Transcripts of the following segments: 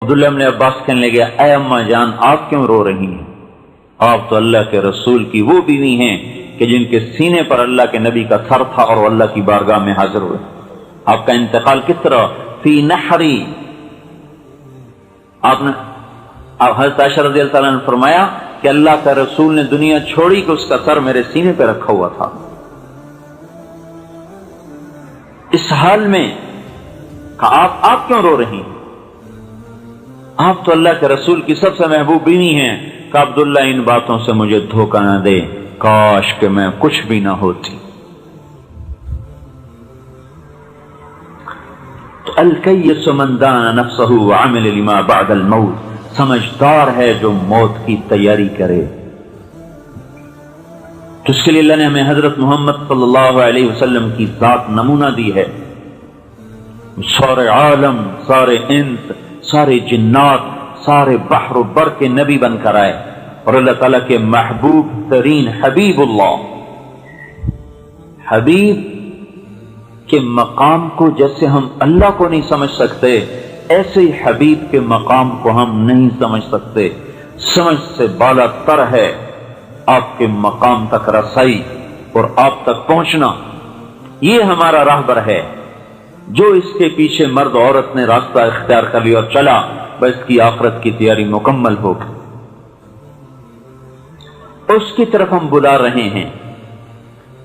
عبداللہ ابن عباس کہنے لگے اے اماں جان آپ کیوں رو رہی ہیں؟ آپ تو اللہ کے رسول کی وہ بیوی ہیں کہ جن کے سینے پر اللہ کے نبی کا سر تھا اور وہ اللہ کی بارگاہ میں حاضر ہوئے. آپ کا انتقال کس طرح؟ فی نحری. آپ نے حضرت عائشہ رضی اللہ عنہ نے فرمایا کہ اللہ کا رسول نے دنیا چھوڑی کہ اس کا سر میرے سینے پہ رکھا ہوا تھا. اس حال میں آپ کیوں رو رہی ہیں؟ آپ تو اللہ کے رسول کی سب سے محبوب بیوی ہیں. کہ عبداللہ ان باتوں سے مجھے دھوکہ نہ دے، کاش کہ میں کچھ بھی نہ ہوتی. تو الکیس من دان نفسہ وعمل لما بعد الموت، سمجھدار ہے جو موت کی تیاری کرے. تو اس کے لیے اللہ نے ہمیں حضرت محمد صلی اللہ علیہ وسلم کی ذات نمونہ دی ہے. سارے عالم، سارے انس، سارے جنات، سارے بحر و بر کے نبی بن کر آئے، اور اللہ تعالیٰ کے محبوب ترین حبیب اللہ. حبیب کے مقام کو جیسے ہم اللہ کو نہیں سمجھ سکتے، ایسے ہی حبیب کے مقام کو ہم نہیں سمجھ سکتے. سمجھ سے بالا تر ہے آپ کے مقام تک رسائی اور آپ تک پہنچنا. یہ ہمارا راہبر ہے. جو اس کے پیچھے مرد عورت نے راستہ اختیار کر لیا اور چلا، بس کی آخرت کی تیاری مکمل ہوگی. اس کی طرف ہم بلا رہے ہیں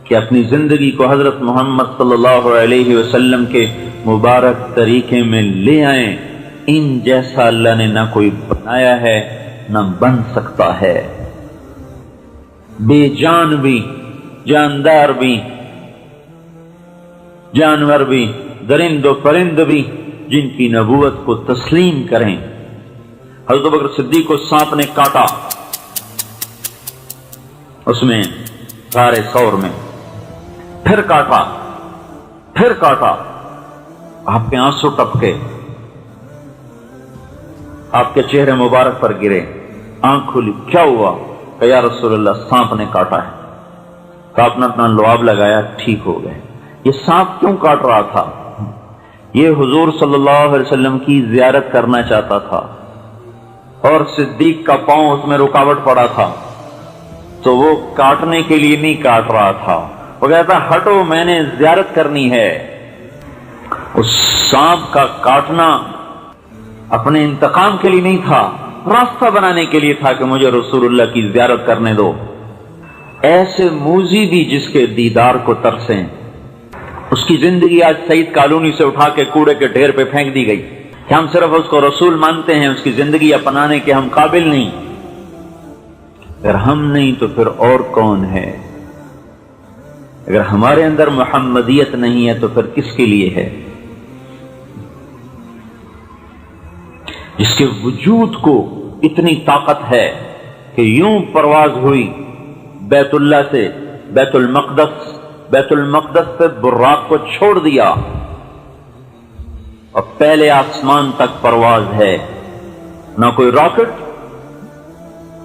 کہ اپنی زندگی کو حضرت محمد صلی اللہ علیہ وسلم کے مبارک طریقے میں لے آئیں. ان جیسا اللہ نے نہ کوئی بنایا ہے نہ بن سکتا ہے. بے جان بھی، جاندار بھی، جانور بھی، درند و پرند بھی جن کی نبوت کو تسلیم کریں. حضرت ابوبکر صدیق کو سانپ نے کاٹا، اس میں غار ثور میں، پھر کاٹا، پھر کاٹا. آپ کے آنسو ٹپکے، آپ کے چہرے مبارک پر گرے، آنکھ کھلی. کیا ہوا؟ کہ یا رسول اللہ سانپ نے کاٹا ہے. تو آپ نے اپنا لعاب لگایا، ٹھیک ہو گئے. یہ سانپ کیوں کاٹ رہا تھا؟ یہ حضور صلی اللہ علیہ وسلم کی زیارت کرنا چاہتا تھا، اور صدیق کا پاؤں اس میں رکاوٹ پڑا تھا، تو وہ کاٹنے کے لیے نہیں کاٹ رہا تھا. وہ کہتا ہٹو، میں نے زیارت کرنی ہے. اس سانپ کا کاٹنا اپنے انتقام کے لیے نہیں تھا، راستہ بنانے کے لیے تھا کہ مجھے رسول اللہ کی زیارت کرنے دو. ایسے موذی بھی جس کے دیدار کو ترسیں. اس کی زندگی آج سعید کالونی سے اٹھا کے کوڑے کے ڈھیر پہ پھینک دی گئی کہ ہم صرف اس کو رسول مانتے ہیں، اس کی زندگی اپنانے کے ہم قابل نہیں. اگر ہم نہیں تو پھر اور کون ہے؟ اگر ہمارے اندر محمدیت نہیں ہے تو پھر کس کے لیے ہے؟ جس کے وجود کو اتنی طاقت ہے کہ یوں پرواز ہوئی بیت اللہ سے بیت المقدس سے براق کو چھوڑ دیا اور پہلے آسمان تک پرواز ہے. نہ کوئی راکٹ،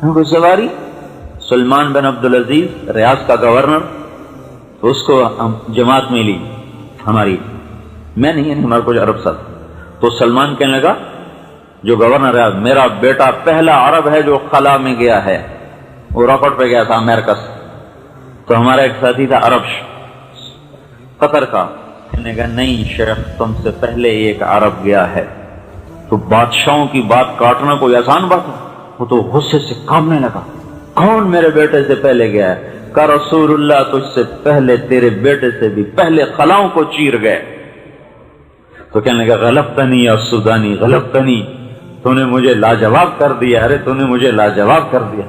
نہ کوئی سواری. سلمان بن عبدالعزیز ریاض کا گورنر، تو اس کو جماعت میں لی ہماری، میں نہیں، ہمارا کچھ عرب ساتھ. تو سلمان کہنے لگا جو گورنر ریاض، میرا بیٹا پہلا عرب ہے جو خلا میں گیا ہے. وہ راکٹ پہ گیا تھا امریکہ سے. تو ہمارا ایک ساتھی تھا عرب قطر کا، کہنے کا نہیں شیخ تم سے پہلے ایک عرب گیا ہے. تو بادشاہوں کی بات کاٹنا کوئی آسان بات ہے؟ وہ تو غصے سے کامنے لگا، کون میرے بیٹے سے پہلے گیا ہے؟ کہ رسول اللہ تجھ سے پہلے تیرے بیٹے سے بھی پہلے خلاؤں کو چیر گئے. تو کہنے لگا غلطنی یا سودانی، غلطنی، تو نے مجھے لاجواب کر دیا. ارے تو نے مجھے لاجواب کر دیا.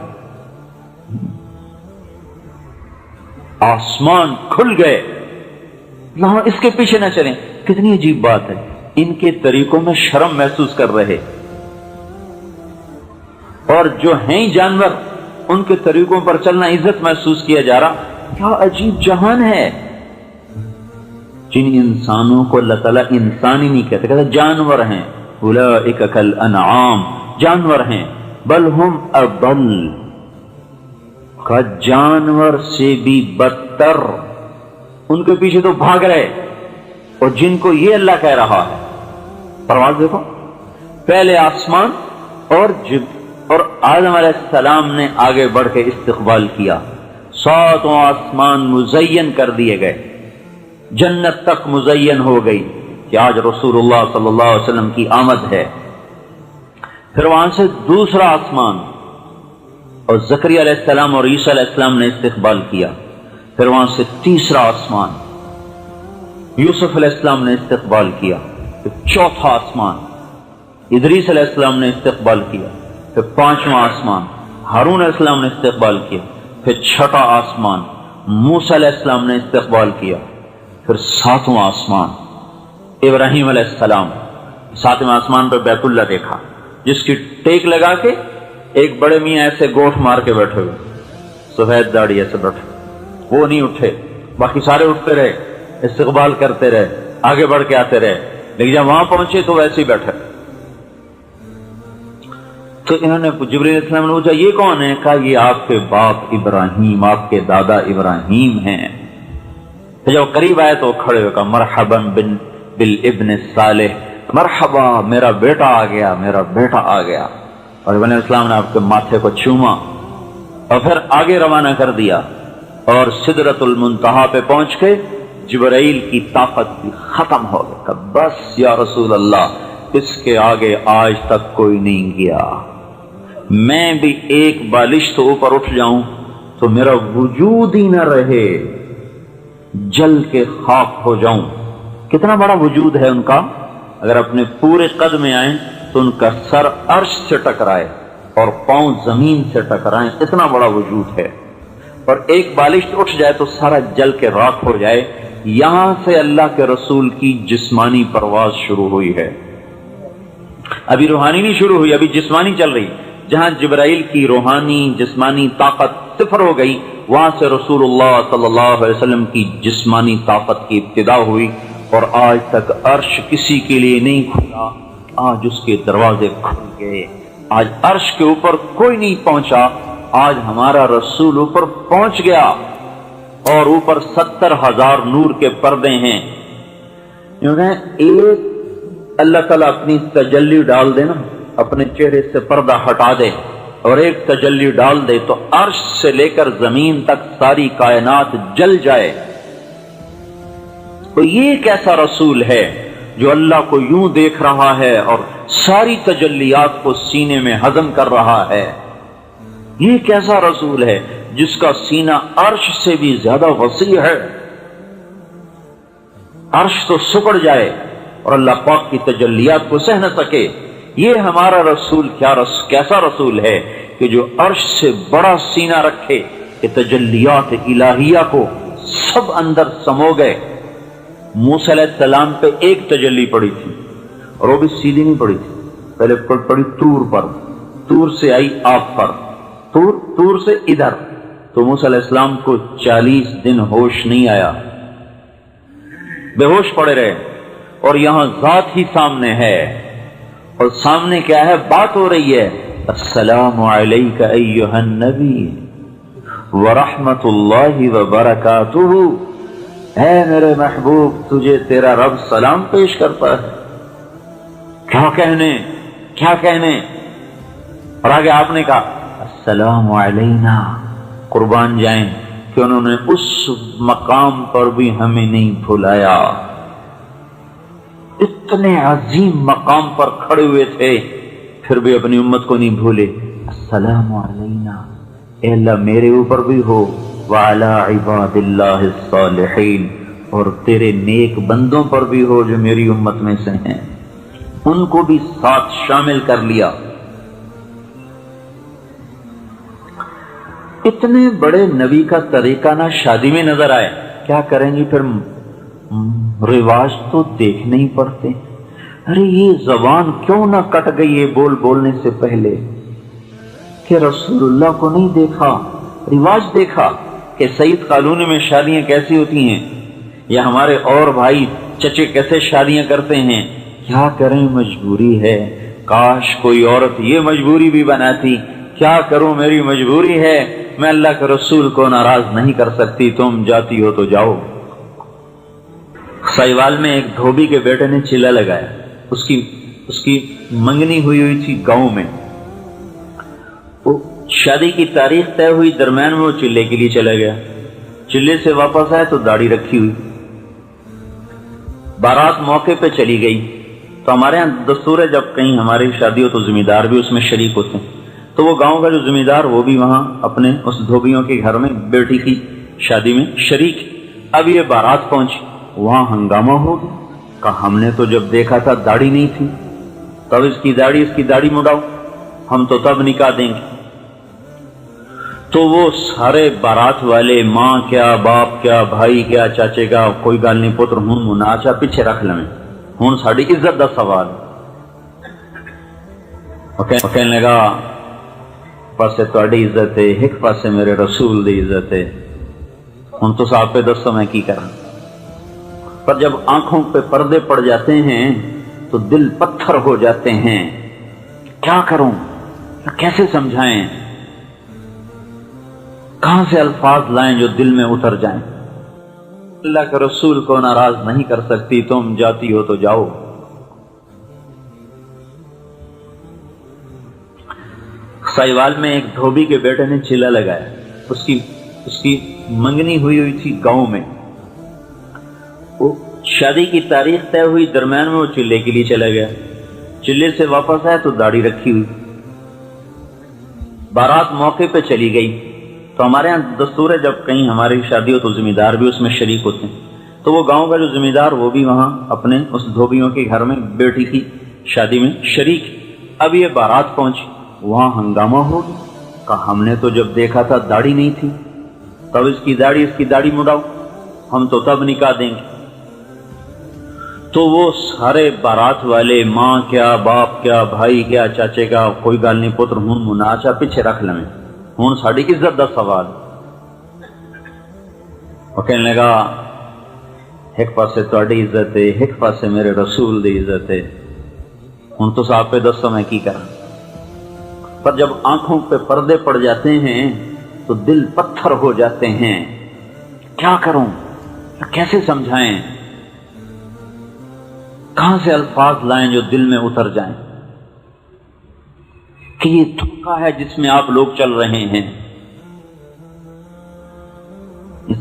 آسمان کھل گئے. اس کے پیچھے نہ چلیں. کتنی عجیب بات ہے، ان کے طریقوں میں شرم محسوس کر رہے، اور جو ہیں جانور ان کے طریقوں پر چلنا عزت محسوس کیا جا رہا. کیا عجیب جہان ہے. جن انسانوں کو اللہ تعالیٰ انسان ہی نہیں کہتے جانور ہیں. اولئک کالانعام، جانور ہیں. بل ہم اضل، کا جانور سے بھی بدتر. ان کے پیچھے تو بھاگ رہے، اور جن کو یہ اللہ کہہ رہا ہے. پرواز دیکھو، پہلے آسمان اور آدم علیہ السلام نے آگے بڑھ کے استقبال کیا. 7 آسمان مزین کر دیے گئے، جنت تک مزین ہو گئی کہ آج رسول اللہ صلی اللہ علیہ وسلم کی آمد ہے. پھر وہاں سے دوسرا آسمان، اور زکریا علیہ السلام اور عیسیٰ علیہ السلام نے استقبال کیا. پھر وہاں سے تیسرا آسمان، یوسف علیہ السلام نے استقبال کیا. پھر چوتھا آسمان، ادریس علیہ السلام نے استقبال کیا. پھر 5واں آسمان، ہارون علیہ السلام نے استقبال کیا. پھر 6واں آسمان، موسیٰ علیہ السلام نے استقبال کیا. پھر 7واں آسمان، ابراہیم علیہ السلام. 7ویں آسمان پہ بیت اللہ دیکھا، جس کی ٹیک لگا کے ایک بڑے میاں ایسے گوٹھ مار کے بیٹھے ہوئے، سفید داڑھی ایسے بیٹھے، وہ نہیں اٹھے، باقی سارے اٹھتے رہے، استقبال کرتے رہے، آگے بڑھ کے آتے رہے، لیکن جب وہاں پہنچے تو ویسے ہی بیٹھے. تو انہوں نے جبرائیل علیہ السلام نے پوچھا یہ کون ہے؟ کہا یہ آپ کے باپ ابراہیم، آپ کے دادا ابراہیم ہیں. جب قریب آئے تو کھڑے ہو کہا مرحبا بالابن الصالح، مرحبا میرا بیٹا آ گیا، میرا بیٹا آ گیا. اور ابن السلام نے آپ کے ماتھے کو چوما اور پھر آگے روانہ کر دیا، اور سدرۃ المنتہا پہ پہنچ کے جبرائیل کی طاقت بھی ختم ہو گئی. کہ بس یا رسول اللہ، اس کے آگے آج تک کوئی نہیں گیا. میں بھی ایک بالش تو اوپر اٹھ جاؤں تو میرا وجود ہی نہ رہے، جل کے خاک ہو جاؤں. کتنا بڑا وجود ہے ان کا. اگر اپنے پورے قد میں آئیں تو ان کا سر عرش سے ٹکرائے اور پاؤں زمین سے ٹکرائیں، اتنا بڑا وجود ہے. اور ایک بالش اٹھ جائے تو سارا جل کے راکھ ہو جائے. یہاں سے اللہ کے رسول کی جسمانی پرواز شروع ہوئی ہے. ابھی روحانی نہیں شروع ہوئی، ابھی جسمانی چل رہی. جہاں جبرائیل کی روحانی جسمانی طاقت صفر ہو گئی، وہاں سے رسول اللہ صلی اللہ علیہ وسلم کی جسمانی طاقت کی ابتدا ہوئی. اور آج تک عرش کسی کے لیے نہیں کھلا، آج اس کے دروازے کھل گئے. آج عرش کے اوپر کوئی نہیں پہنچا، آج ہمارا رسول اوپر پہنچ گیا. اور اوپر 70,000 نور کے پردے ہیں. ایک اللہ تعالیٰ اپنی تجلی ڈال دے نا، اپنے چہرے سے پردہ ہٹا دے اور ایک تجلی ڈال دے تو عرش سے لے کر زمین تک ساری کائنات جل جائے. تو یہ کیسا رسول ہے جو اللہ کو یوں دیکھ رہا ہے اور ساری تجلیات کو سینے میں ہضم کر رہا ہے. یہ کیسا رسول ہے جس کا سینہ عرش سے بھی زیادہ وسیع ہے. عرش تو سکڑ جائے اور اللہ پاک کی تجلیات کو سہ نہ سکے. یہ ہمارا رسول کیسا رسول ہے کہ جو عرش سے بڑا سینہ رکھے کہ تجلیات الہیہ کو سب اندر سمو گئے. موسیٰ علیہ السلام پہ ایک تجلی پڑی تھی اور وہ بھی سیدھی نہیں پڑی تھی، پہلے پڑی طور پر، طور سے آئی آپ پر، طور سے ادھر. تو موسیٰ علیہ السلام کو 40 دن ہوش نہیں آیا، بے ہوش پڑے رہے. اور یہاں ذات ہی سامنے ہے، اور سامنے کیا ہے؟ بات ہو رہی ہے السلام علیک ایھا النبی ورحمۃ اللہ وبرکاتہ. اے میرے محبوب، تجھے تیرا رب سلام پیش کرتا ہے. کیا کہنے. اور آگے آپ نے کہا السلام علینا. قربان جائیں کہ انہوں نے اس مقام پر بھی ہمیں نہیں بھلایا. اتنے عظیم مقام پر کھڑے ہوئے تھے پھر بھی اپنی امت کو نہیں بھولے. السلام علینا، اے اللہ میرے اوپر بھی ہو، وعلی عباد اللہ الصالحین، اور تیرے نیک بندوں پر بھی ہو جو میری امت میں سے ہیں. ان کو بھی ساتھ شامل کر لیا. اتنے بڑے نبی کا طریقہ نہ شادی میں نظر آئے. کیا کریں گے پھر؟ رواج تو دیکھنے ہی پڑتے. ارے یہ زبان کیوں نہ کٹ گئی ہے بولنے سے پہلے کہ رسول اللہ کو نہیں دیکھا، رواج دیکھا کہ سعید کالونی میں شادیاں کیسی ہوتی ہیں، یا ہمارے اور بھائی چچے کیسے شادیاں کرتے ہیں. کیا کریں، مجبوری ہے. کاش کوئی عورت یہ مجبوری بھی بناتی. کیا کروں، میری مجبوری ہے، میں اللہ کے رسول کو ناراض نہیں کر سکتی، تم جاتی ہو تو جاؤ. سائیوال میں ایک دھوبی کے بیٹے نے چیلا لگایا. اس کی اس کی منگنی ہوئی تھی گاؤں میں. وہ شادی کی تاریخ طے ہوئی، درمیان میں وہ چلے کے لیے چلا گیا. چلے سے واپس آئے تو داڑھی رکھی ہوئی. بارات موقع پہ چلی گئی. تو ہمارے یہاں دستور ہے جب کہیں ہماری شادی ہو تو ذمہ دار بھی اس میں شریک ہوتے ہیں. تو وہ گاؤں کا جو ذمہ دار وہ بھی وہاں اپنے اس دھوبیوں کے گھر میں بیٹی کی شادی میں شریک. اب یہ بارات پہنچی، وہاں ہنگامہ ہو گیا. کہا ہم نے تو جب دیکھا تھا داڑھی نہیں تھی، تب اس کی داڑھی مڑاؤ، ہم تو تب نکاح دیں گے. تو وہ سارے بارات والے، ماں کیا، باپ کیا، بھائی کیا، چاچے کا، کوئی گل نہیں پتر ہوں مناچا پیچھے رکھ لیں، ہوں ساری عزت دا سوال. کہنے لگا پاسے تہاڈی عزت ہے، ایک پاسے میرے رسول دی عزت ہے، ہوں تو آپ پہ دسو میں کی کراں. پر جب آنکھوں پہ پردے پڑ جاتے ہیں تو دل پتھر ہو جاتے ہیں. کیا کروں، کیسے سمجھائیں، کہاں سے الفاظ لائیں جو دل میں اتر جائیں. اللہ کے رسول کو ناراض نہیں کر سکتی، تم جاتی ہو تو جاؤ. سائیوال میں ایک دھوبی کے بیٹے نے چیلا لگایا. اس کی منگنی ہوئی تھی گاؤں میں. وہ شادی کی تاریخ طے ہوئی، درمیان میں وہ چلے کے لیے چلا گیا. چلے سے واپس آئے تو داڑھی رکھی ہوئی. بارات موقع پہ چلی گئی. تو ہمارے یہاں دستور ہے جب کہیں ہماری شادی ہو تو ذمہ دار بھی اس میں شریک ہوتے ہیں. تو وہ گاؤں کا جو ذمہ دار وہ بھی وہاں اپنے اس دھوبیوں کے گھر میں بیٹی کی شادی میں شریک. اب یہ بارات پہنچی، وہاں ہنگامہ ہو گیا. کہا ہم نے تو جب دیکھا تھا داڑھی نہیں تھی، تب اس کی داڑھی مڑاؤ، ہم تو تب نکاح دیں گے. تو وہ سارے بارات والے، ماں کیا، باپ کیا، بھائی کیا، چاچے کا، کوئی گل نہیں پتر ہوں مناچا پیچھے رکھ لیں، ہوں ساری عزت دا سوال. وہ کہنے لگا ایک پاسے تہاڈی عزت ہے، ایک پاسے میرے رسول دی عزت ہے، ہوں تو آپ پہ دسو میں کی کراں. پر جب آنکھوں پہ پردے پڑ جاتے ہیں تو دل پتھر ہو جاتے ہیں. کیا کروں، کیسے سمجھائیں، کہاں سے الفاظ لائیں جو دل میں اتر جائیں کہ یہ دھوکہ ہے جس میں آپ لوگ چل رہے ہیں.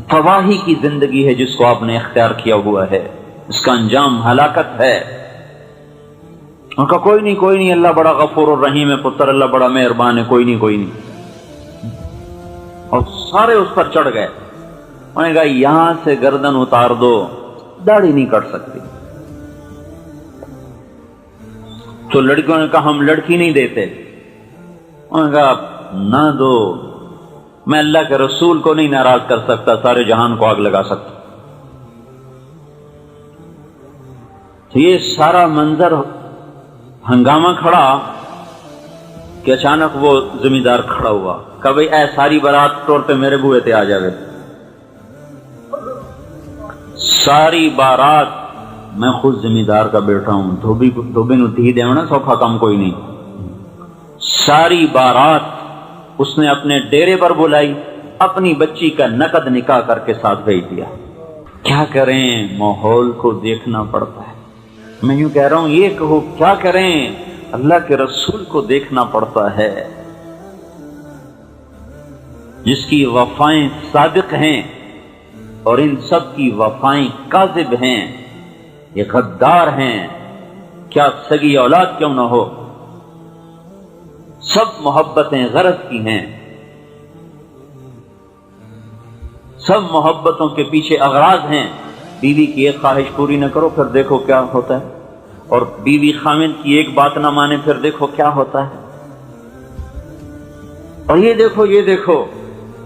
تباہی کی زندگی ہے جس کو آپ نے اختیار کیا ہوا ہے، اس کا انجام ہلاکت ہے. ان کا کوئی نہیں، اللہ بڑا غفور الرحیم ہے پتر، اللہ بڑا مہربان ہے، کوئی نہیں. اور سارے اس پر چڑھ گئے. انہوں نے کہا یہاں سے گردن اتار دو، داڑھی نہیں کٹ سکتی. تو لڑکیوں نے کہا ہم لڑکی نہیں دیتے. انہوں نے کہا نہ دو، میں اللہ کے رسول کو نہیں ناراض کر سکتا، سارے جہان کو آگ لگا سکتا. تو یہ سارا منظر ہنگامہ کھڑا کہ اچانک وہ ذمہ دار کھڑا ہوا. کہ بھئی اے ساری بارات طور پہ میرے بوئے تے آ جاوے. ساری بارات میں خود ذمہ دار کا بیٹھا ہوں. دھوبی نو دھی دیونا سوکھا کام کوئی نہیں. ساری بارات اس نے اپنے ڈیرے پر بلائی، اپنی بچی کا نقد نکاح کر کے ساتھ بھیج دیا. کیا کریں، ماحول کو دیکھنا پڑتا ہے. میں یوں کہہ رہا ہوں یہ کہو کیا کریں، اللہ کے رسول کو دیکھنا پڑتا ہے جس کی وفائیں صادق ہیں اور ان سب کی وفائیں کاذب ہیں. یہ غدار ہیں، کیا سگی اولاد کیوں نہ ہو، سب محبتیں غرض کی ہیں، سب محبتوں کے پیچھے اغراض ہیں. بیوی کی ایک خواہش پوری نہ کرو پھر دیکھو کیا ہوتا ہے، اور بیوی خامند کی ایک بات نہ مانے پھر دیکھو کیا ہوتا ہے. اور یہ دیکھو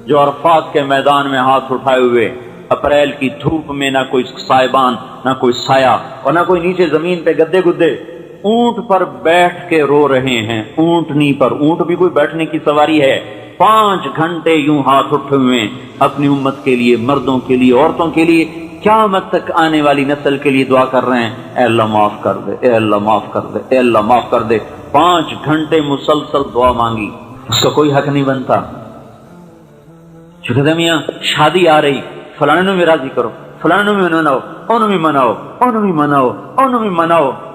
جو عرفات کے میدان میں ہاتھ اٹھائے ہوئے، اپریل کی دھوپ میں نہ کوئی سائبان، نہ کوئی سایہ، اور نہ کوئی نیچے زمین پہ گدے گدے، اونٹ پر بیٹھ کے رو رہے ہیں. اونٹنی پر، اونٹ بھی کوئی بیٹھنے کی سواری ہے. 5 گھنٹے یوں ہاتھ اٹھے ہوئے اپنی امت کے لیے، مردوں کے لیے، عورتوں کے لیے، قیامت تک آنے والی نسل کے لیے دعا کر رہے ہیں اے اللہ معاف کر دے، اے اللہ معاف کر دے، اے اللہ معاف کر دے. 5 گھنٹے مسلسل دعا مانگی. اس کا کوئی حق نہیں بنتا. کہتے میاں شادی آ رہی، فلانے بھی راضی کرو، فلانے بھی مناؤ، انہوں بھی مناؤ، انہوں بھی مناؤ، انہوں بھی مناؤ.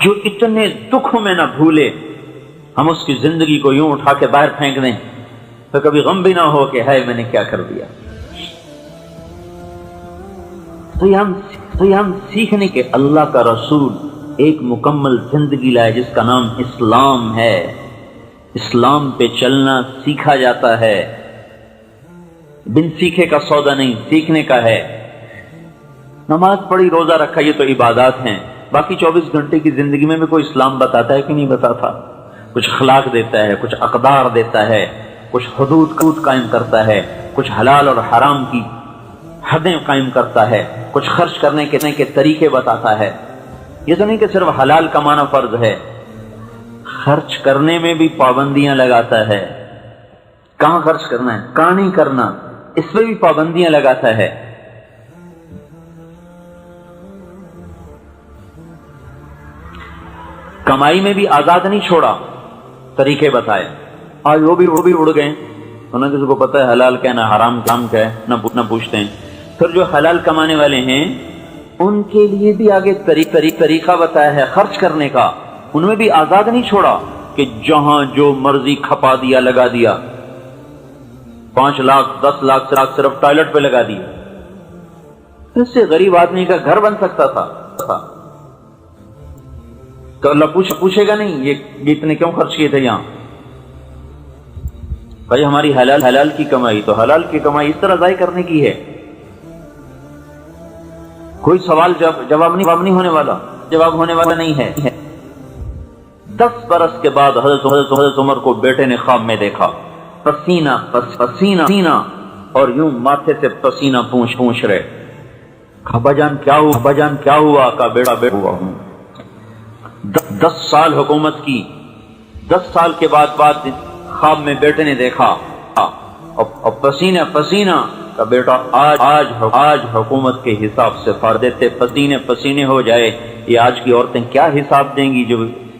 جو اتنے دکھوں میں نہ بھولے ہم اس کی زندگی کو یوں اٹھا کے باہر پھینک دیں تو کبھی غم بھی نہ ہو کہ ہے میں نے کیا کر دیا. تو یہ ہم سیکھنے کہ اللہ کا رسول ایک مکمل زندگی لائے جس کا نام اسلام ہے. اسلام پہ چلنا سیکھا جاتا ہے، بن سیکھے کا سودا نہیں، سیکھنے کا ہے. نماز پڑھی، روزہ رکھا، یہ تو عبادات ہیں. باقی 24 گھنٹے کی زندگی میں بھی کوئی اسلام بتاتا ہے کہ نہیں بتاتا؟ کچھ اخلاق دیتا ہے، کچھ اقدار دیتا ہے، کچھ حدود قائم کرتا ہے، کچھ حلال اور حرام کی حدیں قائم کرتا ہے، کچھ خرچ کرنے کے طریقے بتاتا ہے. یہ تو نہیں کہ صرف حلال کمانا فرض ہے، خرچ کرنے میں بھی پابندیاں لگاتا ہے. کہاں خرچ کرنا ہے، کہاں نہیں کرنا، اس میں بھی پابندیاں لگاتا ہے. کمائی میں بھی آزاد نہیں چھوڑا، طریقے بتائے. آج وہ بھی اڑ گئے، نہ کسی کو پتہ ہے حلال کیا نہ حرام کام کیا ہے، نہ پوچھتے ہیں. پھر جو حلال کمانے والے ہیں ان کے لیے بھی آگے طریقہ بتایا ہے خرچ کرنے کا. ان میں بھی آزاد نہیں چھوڑا کہ جہاں جو مرضی کھپا دیا، لگا دیا. 5 لاکھ 10 لاکھ صرف ٹوائلٹ پہ لگا دیا. اس سے غریب آدمی کا گھر بن سکتا تھا. تو اللہ پوچھے گا نہیں یہ اتنے کیوں خرچ کیے تھے یہاں؟ بھائی ہماری حلال کی کمائی، تو حلال کی کمائی اس طرح ضائع کرنے کی ہے. کوئی سوال جواب نہیں ہونے والا، جواب ہونے والا نہیں ہے. 10 برس کے بعد حضرت عمر کو بیٹے نے خواب میں دیکھا، پسینہ اور یوں ماتھے سے پسینہ پوچھ رہے. ابا جان کیا ہوا؟ کا بیٹا ہوا ہوں. 10 سال حکومت کی، 10 سال کے بعد خواب میں بیٹے نے دیکھا اور پسینہ کا بیٹا آج حکومت کے حساب سے فارغ، پسینے ہو جائے. یہ آج کی عورتیں کیا حساب دیں گی جو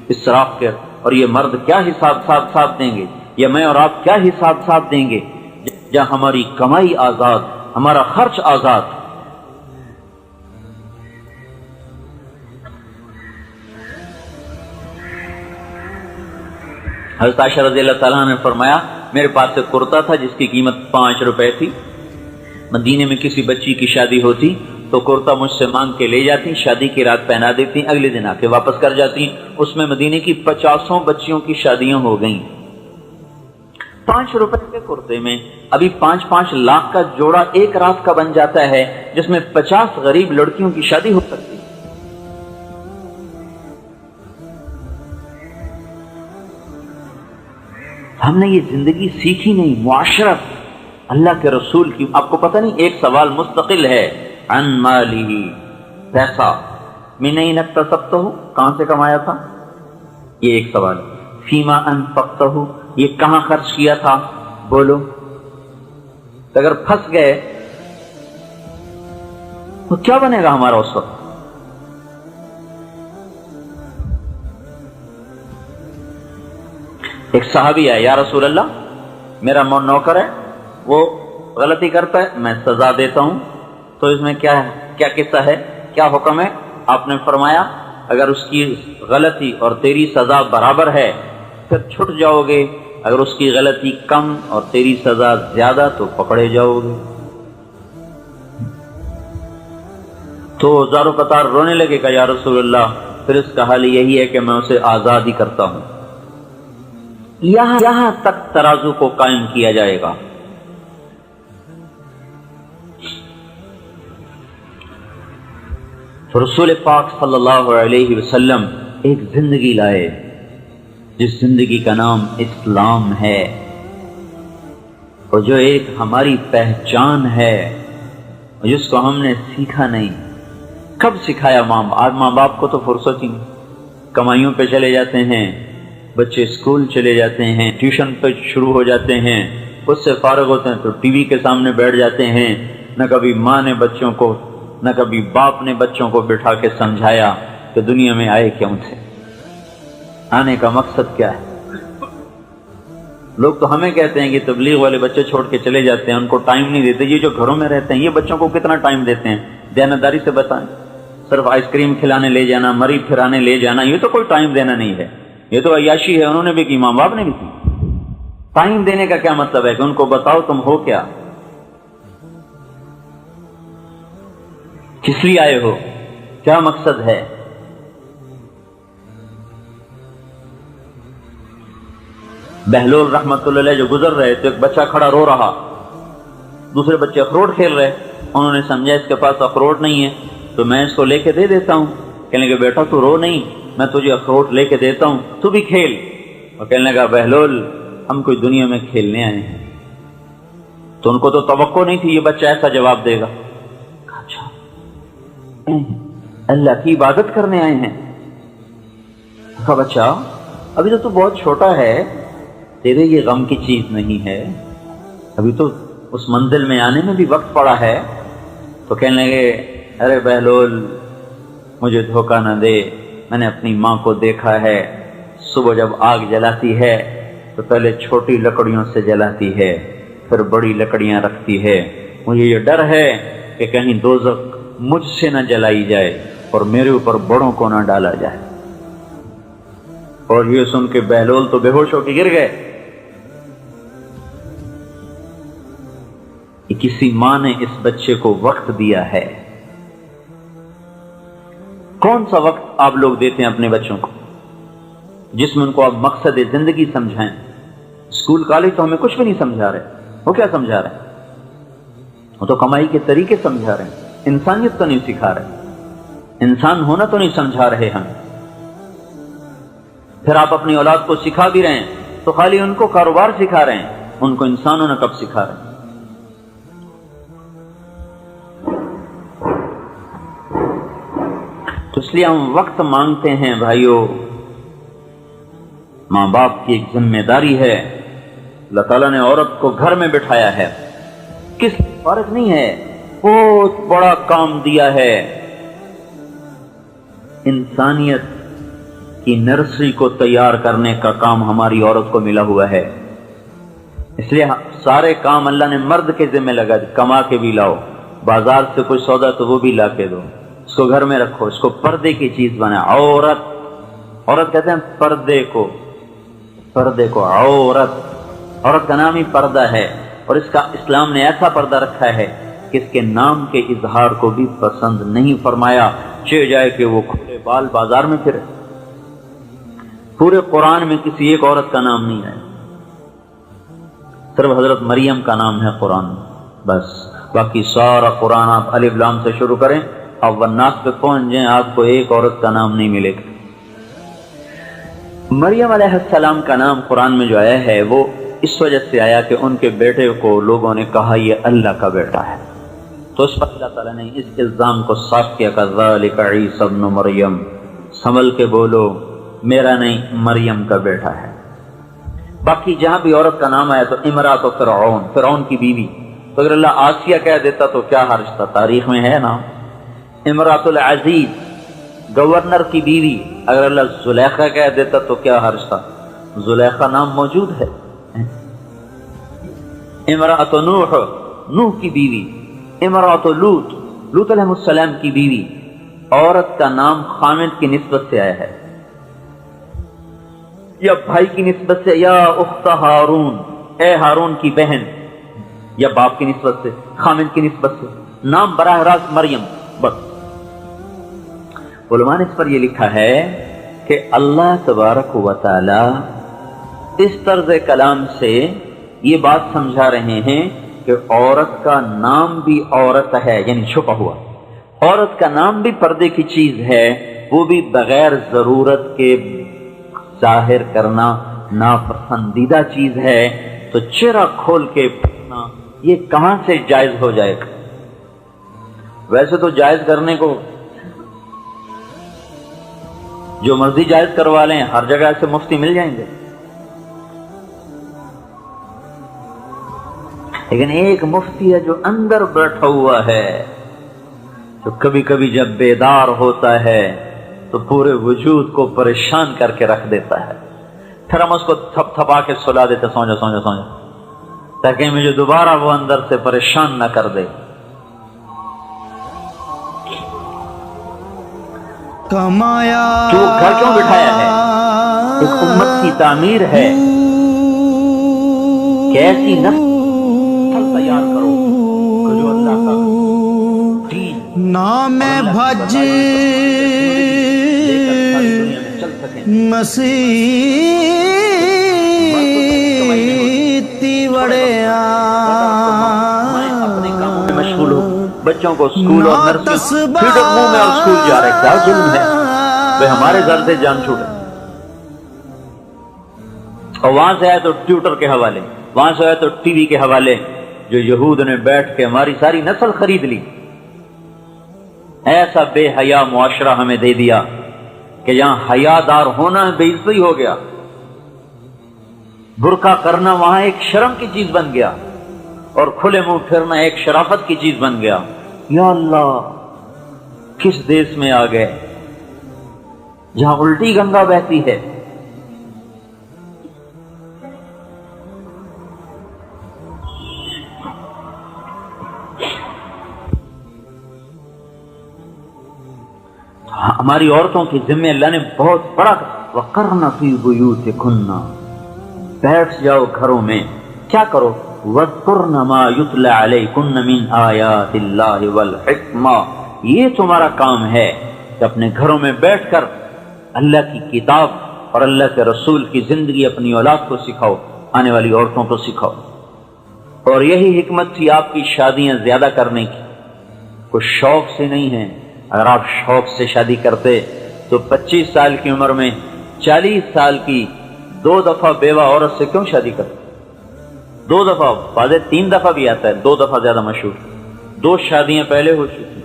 اسراف کے، اور یہ مرد کیا حساب دیں گے، یا میں اور آپ کیا حساب دیں گے جہاں ہماری کمائی آزاد، ہمارا خرچ آزاد. حضرت عائشہ رضی اللہ تعالیٰ نے فرمایا میرے پاس ایک کرتا تھا جس کی قیمت 5 روپے تھی. مدینے میں کسی بچی کی شادی ہوتی تو کرتا مجھ سے مانگ کے لے جاتی، شادی کی رات پہنا دیتی، اگلے دن آ کے واپس کر جاتی. اس میں مدینے کی 50 بچیوں کی شادیاں ہو گئیں. 5 روپے کے کرتے میں ابھی 5 لاکھ کا جوڑا ایک رات کا بن جاتا ہے، جس میں 50 غریب لڑکیوں کی شادی ہو سکتی. ہم نے یہ زندگی سیکھی نہیں. معاشرت اللہ کے رسول کی، آپ کو پتہ نہیں ایک سوال مستقل ہے، عن مالی، پیسہ من این اکتسبتہ، کہاں سے کمایا تھا، یہ ایک سوال. فیما انفقتہ، یہ کہاں خرچ کیا تھا، بولو. اگر پھنس گئے تو کیا بنے گا ہمارا اس وقت؟ ایک صحابی ہے، یا رسول اللہ میرا نوکر ہے، وہ غلطی کرتا ہے، میں سزا دیتا ہوں، تو اس میں کیا قصہ ہے، کیا حکم ہے؟ آپ نے فرمایا اگر اس کی غلطی اور تیری سزا برابر ہے پھر چھٹ جاؤ گے، اگر اس کی غلطی کم اور تیری سزا زیادہ تو پکڑے جاؤ گے. تو زارو قطار رونے لگے گا، یا رسول اللہ پھر اس کا حال یہی ہے کہ میں اسے آزاد ہی کرتا ہوں. یہاں تک ترازو کو قائم کیا جائے گا. رسول پاک صلی اللہ علیہ وسلم ایک زندگی لائے جس زندگی کا نام اسلام ہے، اور جو ایک ہماری پہچان ہے جس کو ہم نے سیکھا نہیں. کب سکھایا آج ماں باپ کو تو فرصت ہی نہیں، کمائیوں پہ چلے جاتے ہیں، بچے اسکول چلے جاتے ہیں، ٹیوشن پہ شروع ہو جاتے ہیں، اس سے فارغ ہوتے ہیں تو ٹی وی کے سامنے بیٹھ جاتے ہیں. نہ کبھی ماں نے بچوں کو، نہ کبھی باپ نے بچوں کو بٹھا کے سمجھایا کہ دنیا میں آئے کیوں تھے، آنے کا مقصد کیا ہے. لوگ تو ہمیں کہتے ہیں کہ تبلیغ والے بچے چھوڑ کے چلے جاتے ہیں، ان کو ٹائم نہیں دیتے. یہ جو گھروں میں رہتے ہیں یہ بچوں کو کتنا ٹائم دیتے ہیں؟ دیانتداری سے بتائیں. صرف آئس کریم کھلانے لے جانا، مری پھرانے لے جانا، یہ تو کوئی ٹائم دینا نہیں ہے، یہ تو عیاشی ہے، انہوں نے بھی کی، ماں باپ نے بھی کی۔ ٹائم دینے کا کیا مطلب ہے کہ ان کو بتاؤ تم ہو کیا، کس لیے آئے ہو، کیا مقصد ہے۔ بہلول رحمت اللہ علیہ جو گزر رہے تو ایک بچہ کھڑا رو رہا، دوسرے بچے اخروٹ کھیل رہے، انہوں نے سمجھا اس کے پاس اخروٹ نہیں ہے تو میں اس کو لے کے دے دیتا ہوں۔ کہنے لگے بیٹا تو رو نہیں، میں تجھے اخروٹ لے کے دیتا ہوں، تو بھی کھیل۔ اور کہنے لگا بہلول ہم کوئی دنیا میں کھیلنے آئے ہیں۔ تو ان کو تو توقع نہیں تھی یہ بچہ ایسا جواب دے گا۔ اچھا اللہ کی عبادت کرنے آئے ہیں؟ کہا بچہ ابھی تو بہت چھوٹا ہے، تیرے یہ غم کی چیز نہیں ہے، ابھی تو اس منزل میں آنے میں بھی وقت پڑا ہے۔ تو کہنے لگے ارے بہلول مجھے دھوکہ نہ دے، میں نے اپنی ماں کو دیکھا ہے، صبح جب آگ جلاتی ہے تو پہلے چھوٹی لکڑیوں سے جلاتی ہے، پھر بڑی لکڑیاں رکھتی ہے، مجھے یہ ڈر ہے کہ کہیں دوزخ مجھ سے نہ جلائی جائے اور میرے اوپر بڑوں کو نہ ڈالا جائے۔ اور یہ سن کے بہلول تو بے ہوش ہو کے گر گئے۔ کسی ماں نے اس بچے کو وقت دیا ہے۔ کون سا وقت آپ لوگ دیتے ہیں اپنے بچوں کو جس میں ان کو آپ مقصد زندگی سمجھائیں؟ اسکول کالج تو ہمیں کچھ بھی نہیں سمجھا رہے، وہ کیا سمجھا رہے ہیں؟ وہ تو کمائی کے طریقے سمجھا رہے ہیں، انسانیت تو نہیں سکھا رہے، انسان ہونا تو نہیں سمجھا رہے ہم۔ پھر آپ اپنی اولاد کو سکھا بھی رہے ہیں تو خالی ان کو کاروبار سکھا رہے ہیں، ان کو انسان ہونا کب سکھا رہے ہیں؟ تو اس لیے ہم وقت مانگتے ہیں بھائیو، ماں باپ کی ایک ذمہ داری ہے۔ اللہ تعالیٰ نے عورت کو گھر میں بٹھایا ہے، کس فرق نہیں ہے، بہت بڑا کام دیا ہے، انسانیت کی نرسری کو تیار کرنے کا کام ہماری عورت کو ملا ہوا ہے۔ اس لیے سارے کام اللہ نے مرد کے ذمہ لگا دی، کما کے بھی لاؤ، بازار سے کوئی سودا تو وہ بھی لا کے دو، اس کو گھر میں رکھو، اس کو پردے کی چیز بنا۔ عورت کہتے ہیں پردے کو عورت کا نام ہی پردہ ہے، اور اس کا اسلام نے ایسا پردہ رکھا ہے کہ اس کے نام کے اظہار کو بھی پسند نہیں فرمایا، چاہے جائے کہ وہ کھلے بال بازار میں پھرے۔ پورے قرآن میں کسی ایک عورت کا نام نہیں ہے، صرف حضرت مریم کا نام ہے قرآن میں بس، باقی سارا قرآن آپ الف لام سے شروع کریں، آپ والناس پہ پہنچ جائیں، آپ کو ایک عورت کا نام نہیں ملے گا۔ مریم علیہ السلام کا نام قرآن میں جو آیا ہے وہ اس وجہ سے آیا کہ ان کے بیٹے کو لوگوں نے کہا یہ اللہ کا بیٹا ہے، تو اس پر اللہ تعالیٰ نے اس الزام کو صاف کیا کہ ذالک عیسی ابن مریم، سنبھل کے بولو میرا نہیں مریم کا بیٹا ہے۔ باقی جہاں بھی عورت کا نام آیا تو امرات و فرعون کی بیوی، تو اگر اللہ آسیہ کہہ دیتا تو کیا حرج تھا، تاریخ میں ہے نا۔ امرات العزیز گورنر کی بیوی، اگر اللہ زلیخا کہہ دیتا تو کیا حرج تھا، زلیخا نام موجود ہے۔ امرات نوح کی بیوی، امرات لوط علیہ السلام کی بیوی، عورت کا نام خامد کی نسبت سے آیا ہے، یا بھائی کی نسبت سے، یا اخت ہارون، اے ہارون کی بہن، یا باپ کی نسبت سے، خامد کی نسبت سے، نام براہ راست مریم بس۔ علماء نے اس پر یہ لکھا ہے کہ اللہ تبارک و تعالی اس طرز کلام سے یہ بات سمجھا رہے ہیں کہ عورت کا نام بھی عورت ہے، یعنی چھپا ہوا، عورت کا نام بھی پردے کی چیز ہے، وہ بھی بغیر ضرورت کے ظاہر کرنا ناپسندیدہ چیز ہے، تو چہرہ کھول کے پھرنا یہ کہاں سے جائز ہو جائے گا؟ ویسے تو جائز کرنے کو جو مرضی جائز کروا لیں، ہر جگہ سے مفتی مل جائیں گے، لیکن ایک مفتی ہے جو اندر بیٹھا ہوا ہے، جو کبھی کبھی جب بیدار ہوتا ہے تو پورے وجود کو پریشان کر کے رکھ دیتا ہے، پھر ہم اس کو تھپ تھپا کے سلا دیتے، سو جا تاکہ مجھے دوبارہ وہ اندر سے پریشان نہ کر دے۔ کمایا تو گھر کیوں بٹھایا ہے؟ ایک امت کی تعمیر ہے کہ ایسی نسل تیار کرو کہ جو اللہ کا دین نام بھج مسیتی وڑیا اپنے کاموں میں مشغول ہو، بچوں کو اسکول اور نرسری فیڈر منہ میں اور اسکول جا رہے، کیا ظلم ہے بھئی، ہمارے گھر سے جان چھوڑے، اور وہاں سے آئے تو ٹیوٹر کے حوالے، وہاں سے آئے تو ٹی وی کے حوالے، جو یہود نے بیٹھ کے ہماری ساری نسل خرید لی۔ ایسا بے حیا معاشرہ ہمیں دے دیا کہ جہاں حیا دار ہونا بے عزتی ہو گیا، برقع کرنا وہاں ایک شرم کی چیز بن گیا، اور کھلے منہ پھرنا ایک شرافت کی چیز بن گیا۔ یا اللہ، کس دیس میں آ گئے جہاں الٹی گنگا بہتی ہے۔ ہماری عورتوں کے ذمہ اللہ نے بہت بڑا وَقَرْنَ فِي بُيُوتِكُنَّ، بیٹھ جاؤ گھروں میں، کیا کرو؟ وَاذْكُرْنَ مَا يُتْلَى عَلَيْكُنَّ مِنْ آيَاتِ اللَّهِ وَالْحِكْمَةِ، یہ تمہارا کام ہے کہ اپنے گھروں میں بیٹھ کر اللہ کی کتاب اور اللہ کے رسول کی زندگی اپنی اولاد کو سکھاؤ، آنے والی عورتوں کو سکھاؤ۔ اور یہی حکمت تھی آپ کی شادیاں زیادہ کرنے کی، کوئی شوق سے نہیں ہے۔ اگر آپ شوق سے شادی کرتے تو 25 سال کی عمر میں 40 سال کی 2 دفعہ بیوہ عورت سے کیوں شادی کرتے؟ 2 دفعہ، بعض 3 دفعہ بھی آتا ہے، 2 دفعہ زیادہ مشہور، 2 شادیاں پہلے ہو چکی،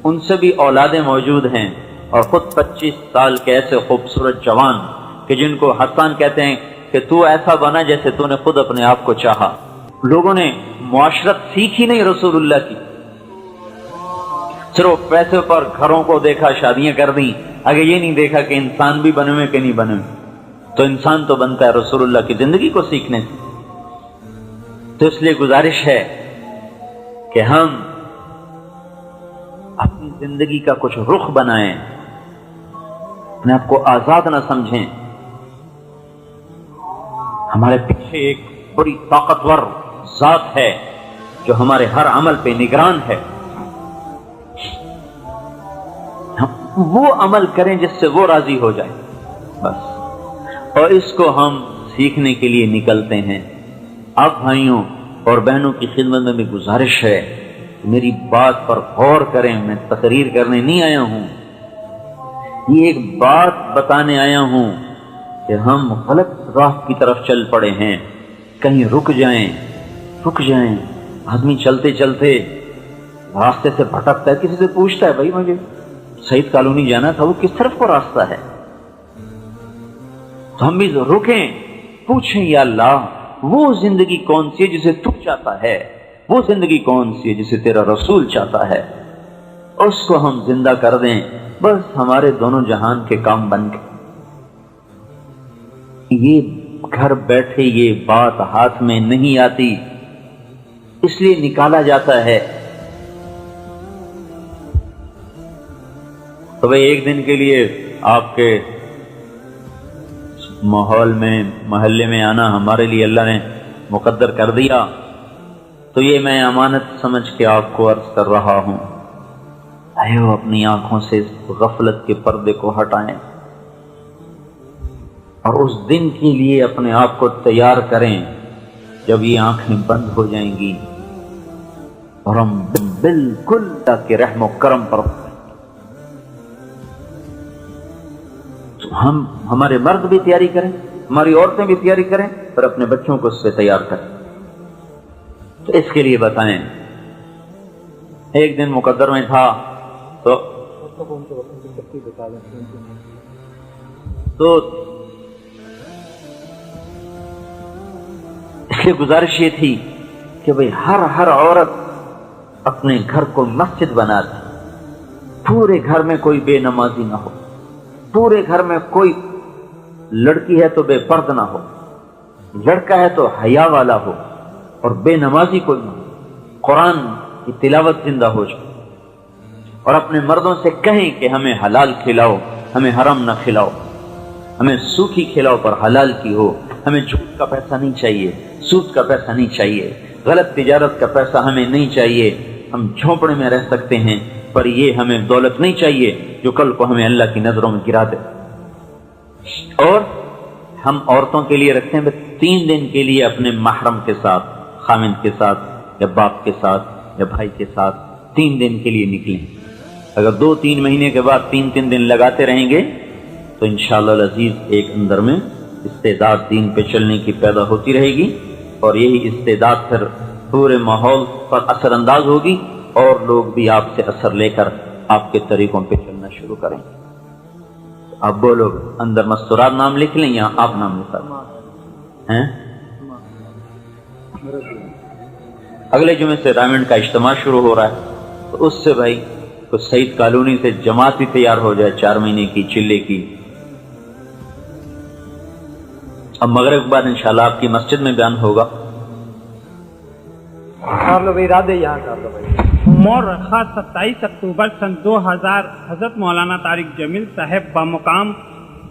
ان سے بھی اولادیں موجود ہیں، اور خود 25 سال کے ایسے خوبصورت جوان کہ جن کو حسان کہتے ہیں کہ تو ایسا بنا جیسے تو نے خود اپنے آپ کو چاہا۔ لوگوں نے معاشرت سیکھی نہیں رسول اللہ کی، صرف پیسے پر گھروں کو دیکھا، شادیاں کر دیں، آگے یہ نہیں دیکھا کہ انسان بھی بنے ہوئے کہ نہیں بنے ہوئے۔ تو انسان تو بنتا ہے رسول اللہ کی زندگی کو سیکھنے سے۔ تو اس لیے گزارش ہے کہ ہم اپنی زندگی کا کچھ رخ بنائیں، اپنے آپ کو آزاد نہ سمجھیں۔ ہمارے پیچھے ایک بڑی طاقتور ذات ہے جو ہمارے ہر عمل پہ نگران ہے، وہ عمل کریں جس سے وہ راضی ہو جائے بس، اور اس کو ہم سیکھنے کے لیے نکلتے ہیں۔ اب بھائیوں اور بہنوں کی خدمت میں بھی گزارش ہے، میری بات پر غور کریں، میں تقریر کرنے نہیں آیا ہوں، یہ ایک بات بتانے آیا ہوں کہ ہم غلط راہ کی طرف چل پڑے ہیں، کہیں رک جائیں۔ آدمی چلتے چلتے راستے سے بھٹکتا ہے، کسی سے پوچھتا ہے بھائی مجھے سعید کالونی جانا تھا، وہ کس طرف کو راستہ ہے؟ تو ہم بھی رکیں، پوچھیں یا اللہ وہ زندگی کون سی ہے جسے تو چاہتا ہے، وہ زندگی کون سی ہے جسے تیرا رسول چاہتا ہے، اس کو ہم زندہ کر دیں، بس ہمارے دونوں جہان کے کام بن گئے۔ یہ گھر بیٹھے یہ بات ہاتھ میں نہیں آتی، اس لیے نکالا جاتا ہے۔ تو بھئی ایک دن کے لیے آپ کے ماحول میں محلے میں آنا ہمارے لیے اللہ نے مقدر کر دیا، تو یہ میں امانت سمجھ کے آپ کو عرض کر رہا ہوں، آئیو اپنی آنکھوں سے اس غفلت کے پردے کو ہٹائیں، اور اس دن کے لیے اپنے آپ کو تیار کریں جب یہ آنکھیں بند ہو جائیں گی اور ہم بالکل کے رحم و کرم پر ہم ہمارے مرد بھی تیاری کریں، ہماری عورتیں بھی تیاری کریں، اور اپنے بچوں کو اس سے تیار کریں۔ تو اس کے لیے بتائیں، ایک دن مقدر میں تھا تو اس لیے گزارش یہ تھی کہ بھئی ہر عورت اپنے گھر کو مسجد بنا دے، پورے گھر میں کوئی بے نمازی نہ ہو، پورے گھر میں کوئی لڑکی ہے تو بے پرد نہ ہو، لڑکا ہے تو حیا والا ہو، اور بے نمازی کوئی نہ ہو، قرآن کی تلاوت زندہ ہو جائے، اور اپنے مردوں سے کہیں کہ ہمیں حلال کھلاؤ، ہمیں حرام نہ کھلاؤ، ہمیں سوکھی کھلاؤ پر حلال کی ہو، ہمیں جھوٹ کا پیسہ نہیں چاہیے، سود کا پیسہ نہیں چاہیے، غلط تجارت کا پیسہ ہمیں نہیں چاہیے، ہم جھونپڑے میں رہ سکتے ہیں پر یہ ہمیں دولت نہیں چاہیے جو کل کو ہمیں اللہ کی نظروں میں گرا دے۔ اور ہم عورتوں کے لیے رکھتے ہیں 3 دن کے لیے اپنے محرم کے ساتھ، خامند کے ساتھ یا باپ کے ساتھ یا بھائی کے ساتھ 3 دن کے لیے نکلیں۔ اگر 2-3 مہینے کے بعد 3 دن لگاتے رہیں گے تو انشاءاللہ العزیز ایک اندر میں استعداد دین پہ چلنے کی پیدا ہوتی رہے گی، اور یہی استعداد پھر پورے ماحول پر اثر انداز ہوگی، اور لوگ بھی آپ سے اثر لے کر آپ کے طریقوں پہ چلنا شروع کریں گے۔ اب وہ لوگ اندر مستورات نام لکھ لیں یا آپ نام لکھا ہیں؟ اگلے جمعے سے رائمنڈ کا اجتماع شروع ہو رہا ہے، تو اس سے بھائی تو سعید کالونی سے جماعت بھی تیار ہو جائے 4 مہینے کی چلے کی۔ اب مغرب کے بعد انشاءاللہ آپ کی مسجد میں بیان ہوگا۔ مورخہ 27 اکتوبر سن 2000 حضرت مولانا طارق جمیل صاحب بمقام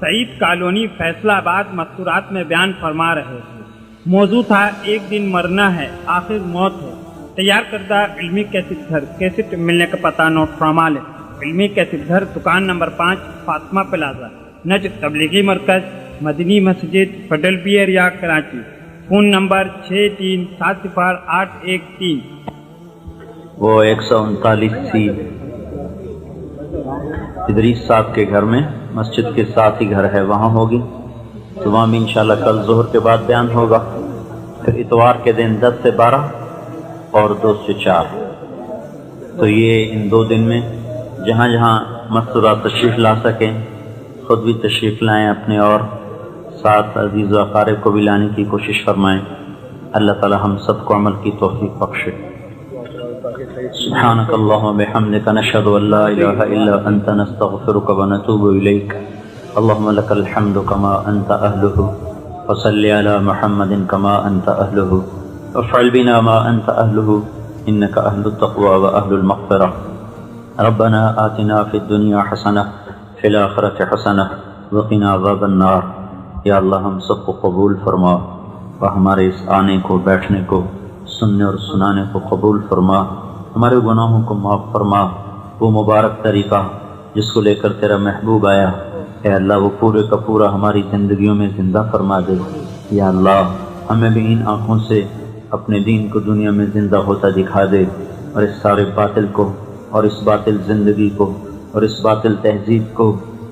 سعید کالونی فیصلہ آباد مستورات میں بیان فرما رہے تھے۔ موضوع تھا ایک دن مرنا ہے آخر موت ہے۔ تیار کردہ علمی کیسٹ گھر، کیسٹ ملنے کا پتہ نوٹ فرما لیں۔ علمی کیسٹ گھر، دکان نمبر 5، فاطمہ پلازا، نجد تبلیغی مرکز، مدنی مسجد، federal be area, Karachi. Phone number 63700813۔ وہ 139 سی ادریس صاحب کے گھر میں مسجد کے ساتھ ہی گھر ہے، وہاں ہوگی۔ تو وہاں بھی انشاءاللہ کل ظہر کے بعد بیان ہوگا۔ پھر اتوار کے دن 10 سے 12 اور 2 سے 4۔ تو یہ ان 2 دن میں جہاں جہاں مستورات تشریف لا سکیں خود بھی تشریف لائیں اپنے، اور ساتھ عزیز و اقارب کو بھی لانے کی کوشش فرمائیں۔ اللہ تعالی ہم سب کو عمل کی توفیق بخشے۔ سبحانك اللهم وبحمدك نشهد ان لا اله الا انت نستغفرك ونتوب اليك اللهم لك الحمد كما انت اهله وصل على محمد كما انت اهله وافعل بنا ما انت اهله انك اهل التقوى واهل المغفرة ربنا آتنا في الدنيا حسنة في الآخرة حسنة وقنا عذاب النار۔ یا اللہ ہم سب کو قبول فرما، اور ہمارے اس آنے کو، بیٹھنے کو، سننے اور سنانے کو قبول فرما، ہمارے گناہوں کو معاف فرما۔ وہ مبارک طریقہ جس کو لے کر تیرا محبوب آیا، اے اللہ وہ پورے کا پورا ہماری زندگیوں میں زندہ فرما دے۔ یا اللہ ہمیں بھی ان آنکھوں سے اپنے دین کو دنیا میں زندہ ہوتا دکھا دے، اور اس سارے باطل کو، اور اس باطل زندگی کو، اور اس باطل تہذیب کو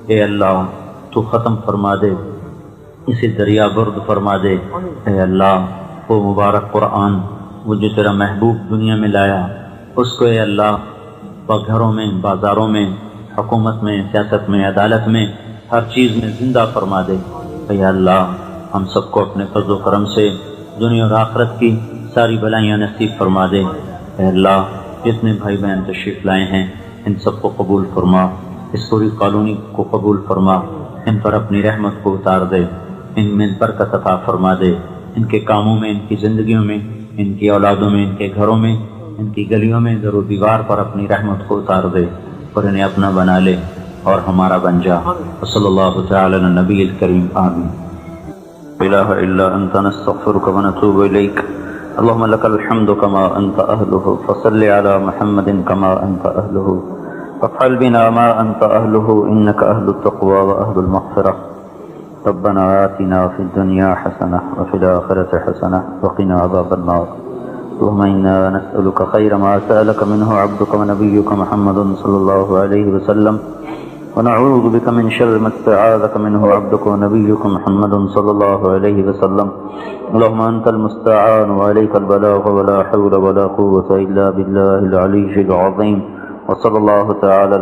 اے اللہ تو ختم فرما دے، اسے دریا برد فرما دے۔ اے اللہ وہ مبارک قرآن، وہ جو تیرا محبوب دنیا میں لایا، اس کو اے اللہ گھروں میں، بازاروں میں، حکومت میں، سیاست میں، عدالت میں، ہر چیز میں زندہ فرما دے۔ اے اللہ ہم سب کو اپنے فضل و کرم سے دنیا اور آخرت کی ساری بلائیاں نصیب فرما دے۔ اے اللہ جتنے بھائی بہن تشریف لائے ہیں ان سب کو قبول فرما، اس پوری کالونی کو قبول فرما، ان پر اپنی رحمت کو اتار دے، ان میں برکت عطا فرما دے، ان کے کاموں میں، ان کی زندگیوں میں، ان کی اولادوں میں، ان کے گھروں میں، ان کی گلیوں میں در و دیوار پر اپنی رحمت کو اتار دے، اور انہیں اپنا بنا لے اور ہمارا بن جا۔ صلی اللہ تعالی علی نبی الکریم، آمین۔ لا الہ الا انت نستغفرک ونتوب الیک اللهم لك الحمد كما انت اهله فصل على محمد كما انت اهله وافعل بنا ما انت اهله انك اهل التقوى واهل المغفرة ربنا آتنا في الدنيا حسنة وفي الآخرة حسنة وقنا عذاب النار اللهم إنا نسألك خير ما سألك منه عبدك ونبيك محمد صلى الله عليه وسلم ونعوذ بك من شر ما استعاذك منه عبدك ونبيك محمد صلى الله عليه وسلم اللهم أنت المستعان وعليك البلاغ ولا حول ولا قوة إلا بالله العلي العظيم وصلى الله تعالى